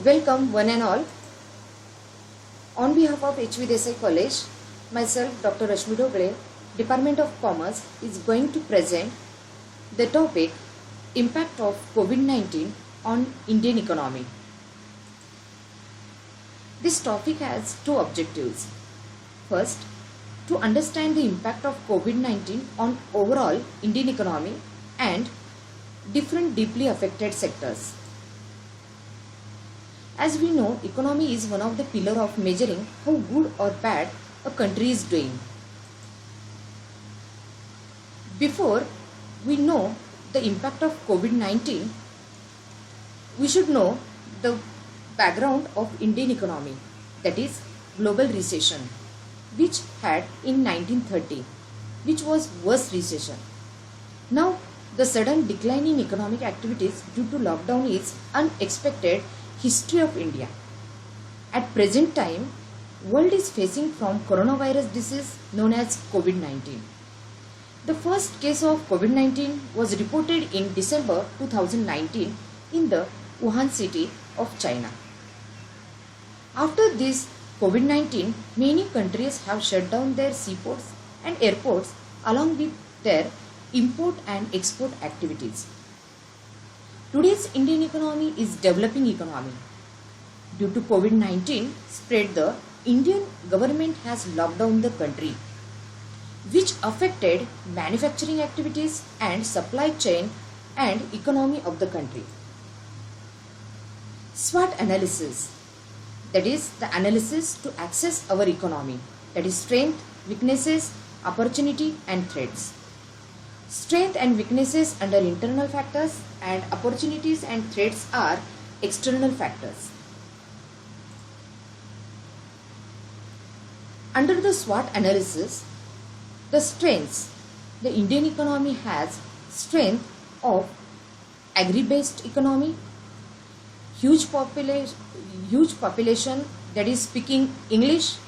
Welcome one and all. On behalf of HV Desai College, myself Dr. Rashmi Dogre, Department of Commerce is going to present the topic Impact of COVID-19 on Indian economy. This topic has two objectives. First, to understand the impact of COVID-19 on overall Indian economy and different deeply affected sectors. As we know, economy is one of the pillars of measuring how good or bad a country is doing. Before we know the impact of COVID-19, we should know the background of Indian economy, that is global recession, which had in 1930, which was worst recession. Now, the sudden decline in economic activities due to lockdown is unexpected history of India. At present time, world is facing from coronavirus disease known as COVID-19. The first case of COVID-19 was reported in December 2019 in the Wuhan city of China. After this COVID-19, many countries have shut down their seaports and airports along with their import and export activities. Today's Indian economy is developing economy. Due to COVID-19 spread, the Indian government has locked down the country, which affected manufacturing activities and supply chain and economy of the country. SWOT analysis, that is the analysis to assess our economy, that is strength, weaknesses, opportunity and threats. Strength and weaknesses under internal factors and opportunities and threats are external factors. Under the SWOT analysis, the strengths, the Indian economy has strength of agri-based economy, huge population that is speaking English,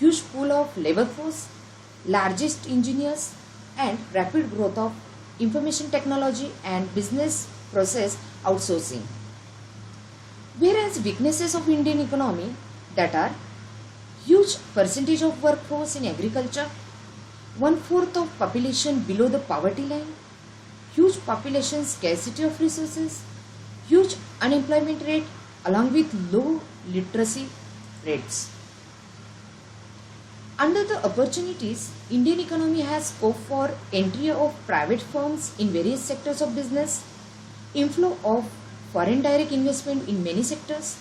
huge pool of labor force, largest engineers, and rapid growth of information technology and business process outsourcing. Whereas weaknesses of Indian economy that are huge percentage of workforce in agriculture, 1/4 of population below the poverty line, huge population scarcity of resources, huge unemployment rate along with low literacy rates. Under the opportunities, Indian economy has scope for entry of private firms in various sectors of business, inflow of foreign direct investment in many sectors,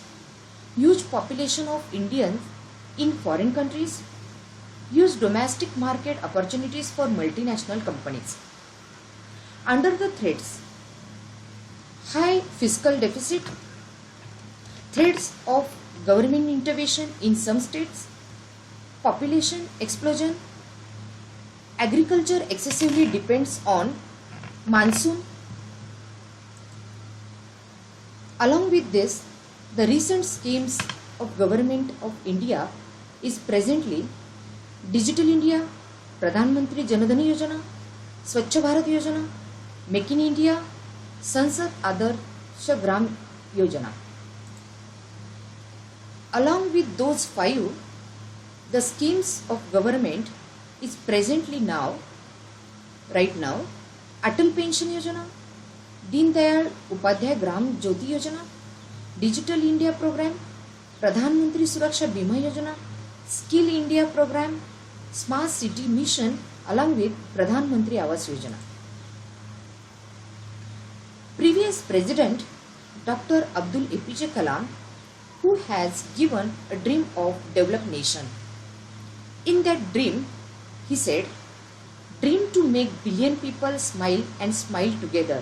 huge population of Indians in foreign countries, huge domestic market opportunities for multinational companies. Under the threats, high fiscal deficit, threats of government intervention in some states, population explosion, agriculture excessively depends on monsoon. Along with this, the recent schemes of government of India is presently Digital India, Pradhan Mantri Jan Dhan Yojana, Swachh Bharat Yojana, Make in India, Sansad Adarsh Gram Yojana. Along with those five, the schemes of government is presently right now, Atal Pension Yojana, Deen Dayal Upadhyay Gram Jyoti Yojana, Digital India Program, Pradhan Mantri Suraksha Bima Yojana, Skill India Program, Smart City Mission along with Pradhan Mantri Awas Yojana. Previous President Dr. Abdul APJ Kalam, who has given a dream of developed nation. In that dream, he said, dream to make billion people smile and smile together.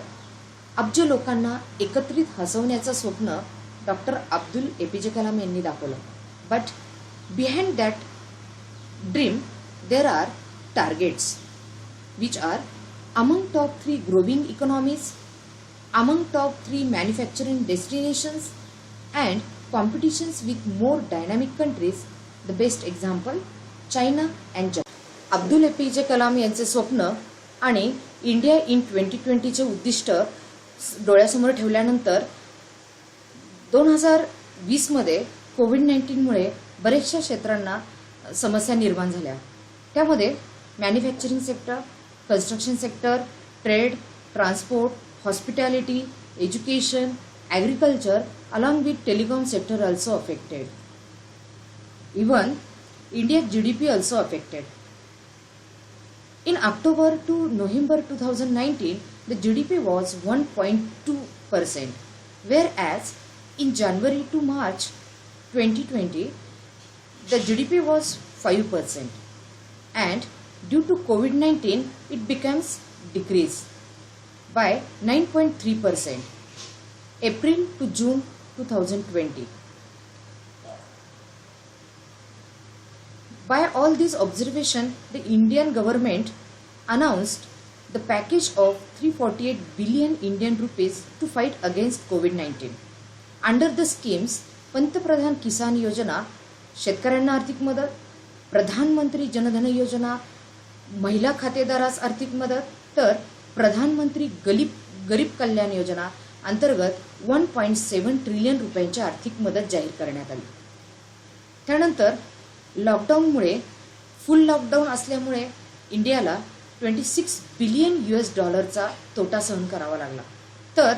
अब्ज लोकांना एकत्रित हसवण्याचं स्वप्न doctor Abdul APJ Kalam यांनी दाखवलं. But behind that dream, there are targets, which are among top 3 growing economies, among top 3 manufacturing destinations, and competitions with more dynamic countries. The best example, China and Japan. Abdul APJ Kalam यांचे स्वप्न आणि India in 2020 चे उद्दिष्ट डोळ्यासमोर ठेवल्यानंतर 2020मध्ये कोविड-19मुळे बऱ्याचशा क्षेत्रांना समस्या निर्माण झाल्या. त्यामध्ये manufacturing sector, construction sector, trade, transport, hospitality, education, agriculture along with telecom sector also affected. Even India's GDP also affected. In October to November 2019, the GDP was 1.2%, whereas in January to March 2020, the GDP was 5%. And due to COVID-19, it becomes decreased by 9.3%, April to June 2020. By all these observations, the Indian government announced the package of 348 billion Indian rupees to fight against COVID-19. Under the schemes, पंतप्रधान किसान योजना, शेतकऱ्यांना आर्थिक मदत, प्रधानमंत्री जनधन योजना, महिला खातेदारास आर्थिक मदत, तर प्रधानमंत्री गरीब कल्याण योजना अंतर्गत 1.7 ट्रिलियन रुपयांची आर्थिक मदत जाहीर करण्यात आली. त्यानंतर लॉकडाऊनमुळे फुल लॉकडाऊन असल्यामुळे इंडियाला $26 बिलियन तोटा सहन करावा लागला. तर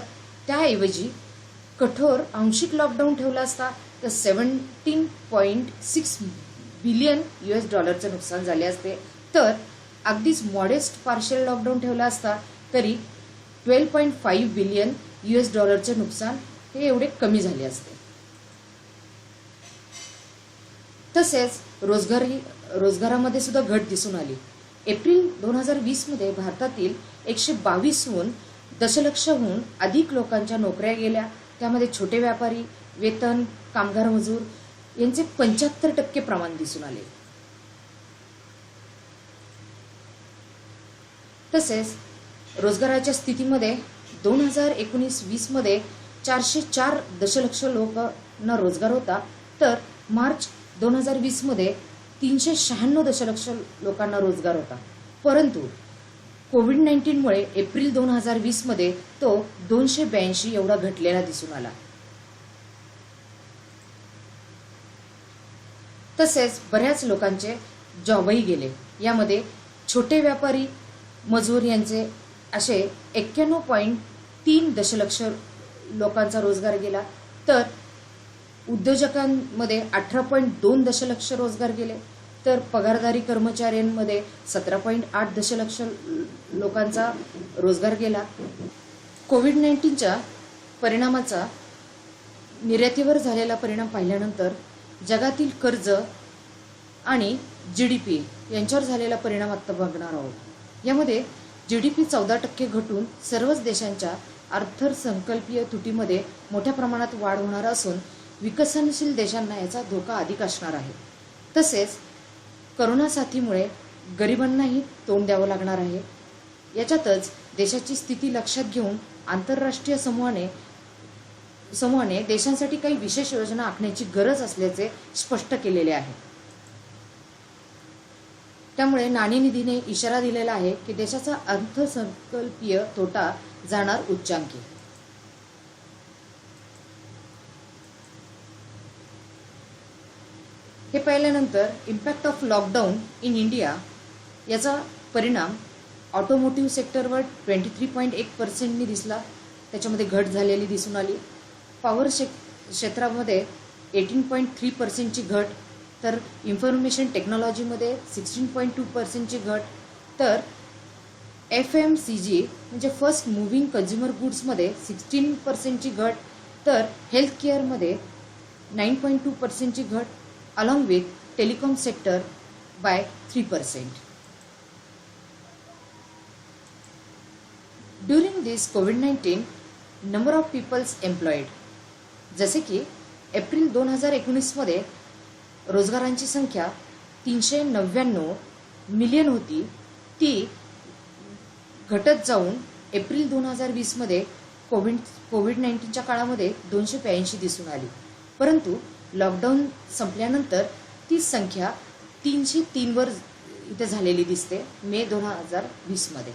त्याऐवजी कठोर आंशिक लॉकडाऊन ठेवला असता तर $17.6 बिलियन नुकसान झाले असते. तर अगदीच मॉडेस्ट पार्शियल लॉकडाऊन ठेवला असता तरी $12.5 बिलियन नुकसान हे एवढे कमी झाले असते. तसेच रोजगारामध्ये सुद्धा घट दिसून आली. एप्रिल 2020 मध्ये भारतातील 122 दशलक्षहून अधिक लोकांच्या नोकऱ्या गेल्या. त्यामध्ये छोटे व्यापारी, वेतन, कामगार मजूर यांचे 75% प्रमाण दिसून आले. तसेच रोजगाराच्या स्थितीमध्ये 2019-20 मध्ये 404 दशलक्ष लोकांना रोजगार होता, तर मार्च 2020 मध्ये 396 दशलक्ष लोकांना रोजगार होता. परंतु कोविड-19मुळे एप्रिल 2020 मध्ये तो 282 एवढा घटलेला दिसून आला. तसेच बऱ्याच लोकांचे जॉबही गेले. यामध्ये छोटे व्यापारी, मजूर यांचे असे 91.3 दशलक्ष लोकांचा रोजगार गेला. तर उद्योजकांमध्ये 18.2 दशलक्ष रोजगार गेले. तर पगारधारी कर्मचाऱ्यांमध्ये 17.8 दशलक्ष लोकांचा रोजगार गेला. कोविड-19च्या परिणामाचा निर्यातीवर झालेला परिणाम पाहिल्यानंतर जगातील कर्ज आणि GDP यांच्यावर झालेला परिणाम आता बघणार आहोत. यामध्ये GDP 14% घटून सर्वच देशांच्या अर्थसंकल्पीय तुटीमध्ये मोठ्या प्रमाणात वाढ होणार असून विकसनशील देशांना याचा धोका अधिक असणार आहे. तसेच करोना साथीमुळे गरिबांनाही तोंड द्यावं लागणार आहे. याच्यातच देशाची स्थिती लक्षात घेऊन आंतरराष्ट्रीय समूहाने देशांसाठी काही विशेष योजना आखण्याची गरज असल्याचे स्पष्ट केलेले आहे. त्यामुळे नाणेनिधीने इशारा दिलेला आहे की देशाचा अर्थसंकल्पीय तोटा जाणार उच्चांकी. हे पाहिल्यानंतर impact of lockdown in India याचा परिणाम ऑटोमोटिव्ह सेक्टरवर 23.1% दिसला. त्याच्यामध्ये घट झालेली दिसून आली. पॉवर क्षेत्रामध्ये 18.3% घट, तर इन्फॉर्मेशन टेक्नॉलॉजीमध्ये 16.2% घट, तर FMCG म्हणजे फर्स्ट मूव्हिंग कन्झ्युमर गुड्समध्ये 16% घट, तर हेल्थ केअरमध्ये 9.2% घट, along with telecom sector by 3%. During this COVID-19, number of peoples employed, जसे की एप्रिल 2019 मध्ये रोजगारांची संख्या 399 मिलियन होती, ती घटत जाऊन एप्रिल 2020 मध्ये कोविड-19च्या काळामध्ये 282 दिसून आली. परंतु लॉकडाऊन संपल्यानंतर ती संख्या 303 वर इथे झालेली दिसते मे 2020 मध्ये.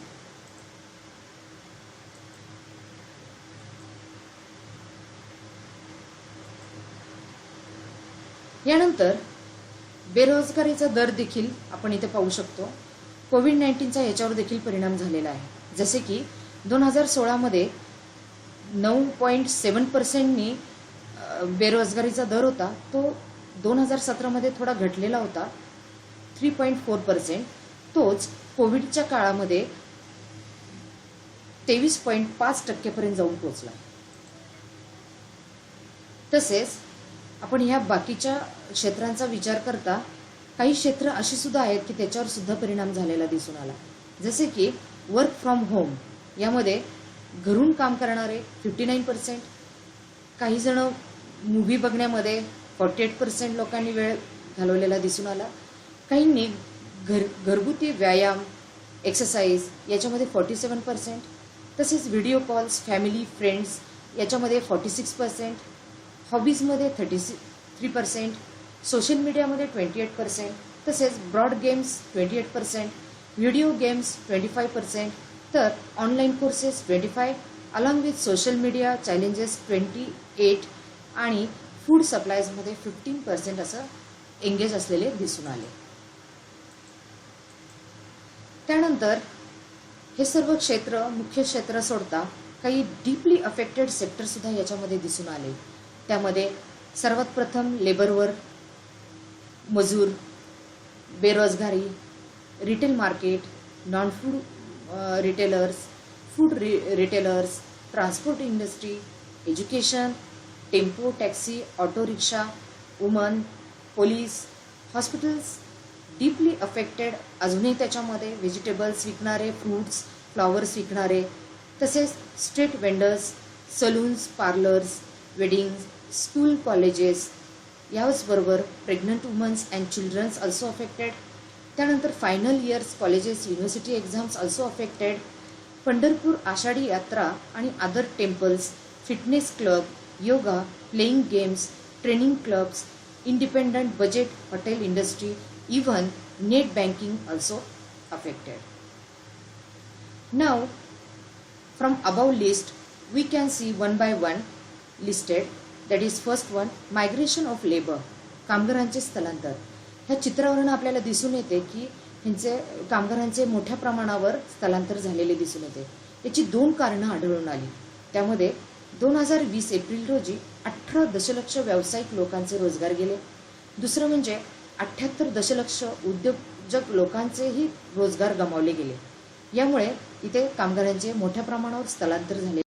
यानंतर बेरोजगारीचा दर देखील आपण इथे पाहू शकतो. कोविड-19चा याच्यावर देखील परिणाम झालेला आहे. जसे की 2016 मध्ये 9.7%नी बेरोजगारीचा दर होता, तो 2017 मध्ये थोडा घटलेला होता 3.4%. तोच कोविडच्या काळामध्ये 23.5% पर्यंत जाऊन पोहोचला. तसेच आपण ह्या बाकीच्या क्षेत्रांचा विचार करता काही क्षेत्र अशी सुद्धा आहेत की त्याच्यावर सुद्धा परिणाम झालेला दिसून आला. जसे की वर्क फ्रॉम होम, यामध्ये घरून काम करणारे 59%, काही जण मूव्ही बघण्यामध्ये 48% लोकांनी वेळ घालवलेला दिसून आला. काहींनी घरगुती व्यायाम एक्सरसाइज याच्यामध्ये 47%, तसेच व्हिडिओ कॉल्स फॅमिली फ्रेंड्स याच्यामध्ये 46%, हॉबीजमध्ये 33%, सोशल मीडियामध्ये 28%, तसेच ब्रॉड गेम्स 28%, व्हिडिओ गेम्स 25%, तर online courses 25, along with social media challenges 28 आणि फूड सप्लायजमध्ये 15% असं एंगेज असलेले दिसून आले. त्यानंतर हे सर्व क्षेत्र मुख्य क्षेत्र सोडता काही डीपली अफेक्टेड सेक्टर सुद्धा याच्यामध्ये दिसून आले. त्यामध्ये सर्वात प्रथम लेबरवर मजूर, बेरोजगारी, retail market, non food retailers, food retailers, transport industry, education, tempo taxi, auto rickshaw, woman, police, hospitals deeply affected. अजूनही त्याच्यामध्ये व्हेजिटेबल्स विकणारे, फ्रूट्स, फ्लॉवर्स विकणारे, तसेच street vendors, salons, parlours, weddings, school colleges, याचबरोबर pregnant womens and childrens also affected. त्यानंतर final years colleges university exams also affected. Pandharpur Ashadhi यात्रा आणि other temples, fitness club, yoga, playing games, training clubs, independent budget hotel industry, even net banking also affected. Now, from above list, we can see one by one listed. That is first one, migration of labor, कामगारांचे स्थलांतर. ह्या चित्रावरून आपल्याला दिसून येते की ह्यांचे कामगारांचे मोठ्या प्रमाणावर स्थलांतर झालेले दिसून येते. याची दोन कारणं आढळून आली. त्यामध्ये 2020 एप्रिल रोजी 18 दशलक्ष व्यावसायिक लोकांचे रोजगार गेले. दुसरं म्हणजे 78 दशलक्ष उद्योजक लोकांचेही रोजगार गमावले गेले. यामुळे इथे कामगारांचे मोठ्या प्रमाणावर स्थलांतर झाले.